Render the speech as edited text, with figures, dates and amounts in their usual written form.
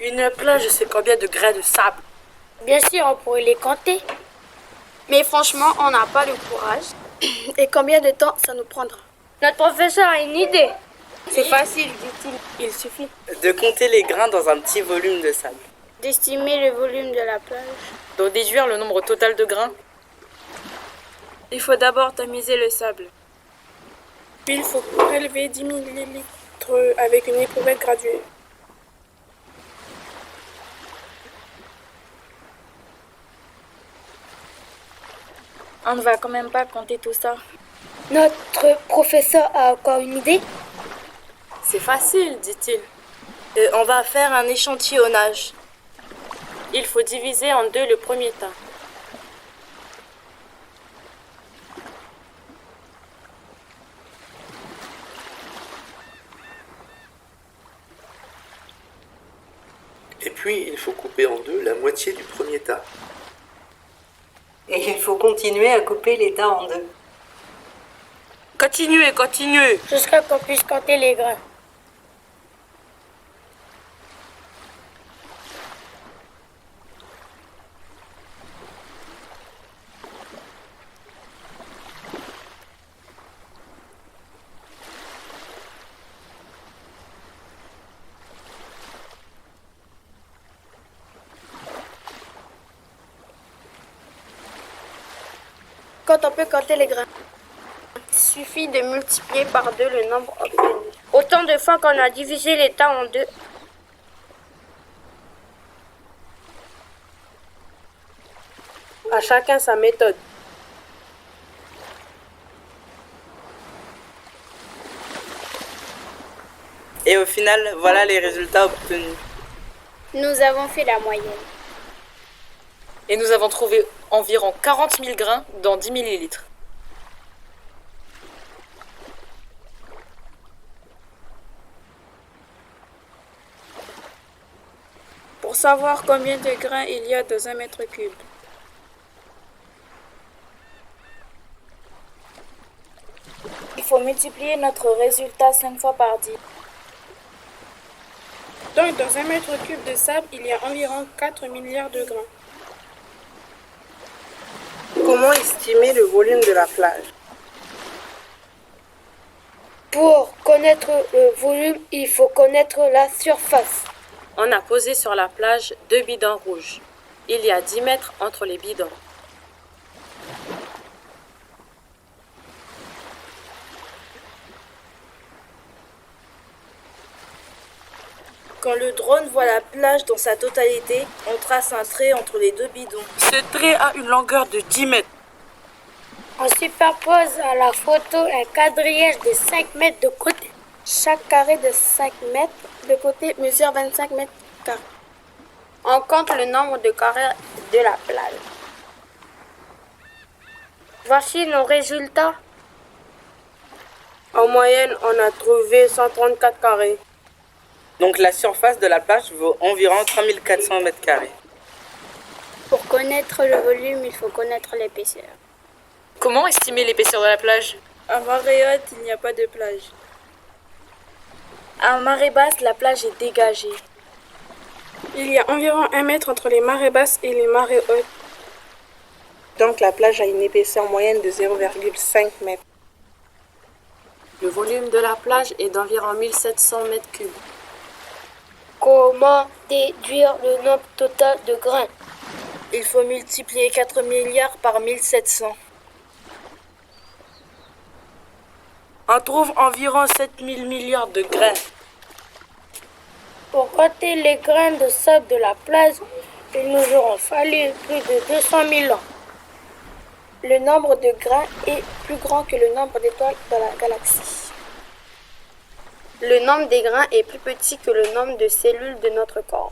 Une plage, c'est combien de grains de sable? Bien sûr, on pourrait les compter. Mais franchement, on n'a pas le courage. Et combien de temps ça nous prendra? Notre professeur a une idée. C'est facile, dit-il. Il suffit De compter les grains dans un petit volume de sable. d'estimer le volume de la plage. D'en déduire le nombre total de grains. Il faut d'abord tamiser le sable. Puis il faut prélever 10 millilitres avec une éprouvette graduée. On ne va quand même pas compter tout ça. Notre professeur a encore une idée? C'est facile, dit-il. On va faire un échantillonnage. Il faut diviser en deux le premier tas. Et puis, il faut couper en deux la moitié du premier tas. Et il faut continuer à couper les tas en deux. Continuez, continuez. Jusqu'à qu'on puisse compter les grains. Quand on peut compter les grains, il suffit de multiplier par 2 le nombre obtenu. Autant de fois qu'on a divisé les tas en deux. À chacun sa méthode. Et au final, voilà les résultats obtenus. Nous avons fait la moyenne. Et nous avons trouvé environ 40 000 grains dans 10 millilitres. Pour savoir combien de grains il y a dans un mètre cube. Il faut multiplier notre résultat 5 fois par 10. Donc, dans un mètre cube de sable, il y a environ 4 milliards de grains. Comment estimer le volume de la plage? Pour connaître le volume, il faut connaître la surface. On a posé sur la plage 2 bidons rouges. Il y a 10 mètres entre les bidons. Quand le drone voit la plage dans sa totalité, on trace un trait entre les deux bidons. Ce trait a une longueur de 10 mètres. On superpose à la photo un quadrillage de 5 mètres de côté. Chaque carré de 5 mètres de côté mesure 25 mètres carrés. On compte le nombre de carrés de la plage. Voici nos résultats. En moyenne, on a trouvé 134 carrés. Donc la surface de la plage vaut environ 3400 mètres carrés. Pour connaître le volume, il faut connaître l'épaisseur. Comment estimer l'épaisseur de la plage? À marée haute, il n'y a pas de plage. À marée basse, la plage est dégagée. Il y a environ 1 mètre entre les marées basses et les marées hautes. Donc la plage a une épaisseur moyenne de 0,5 mètres. Le volume de la plage est d'environ 1700 mètres cubes. Comment déduire le nombre total de grains? Il faut multiplier 4 milliards par 1700. On trouve environ 7000 milliards de grains. Pour compter les grains de sable de la plage, il nous aura fallu plus de 200 000 ans. Le nombre de grains est plus grand que le nombre d'étoiles dans la galaxie. Le nombre des grains est plus petit que le nombre de cellules de notre corps.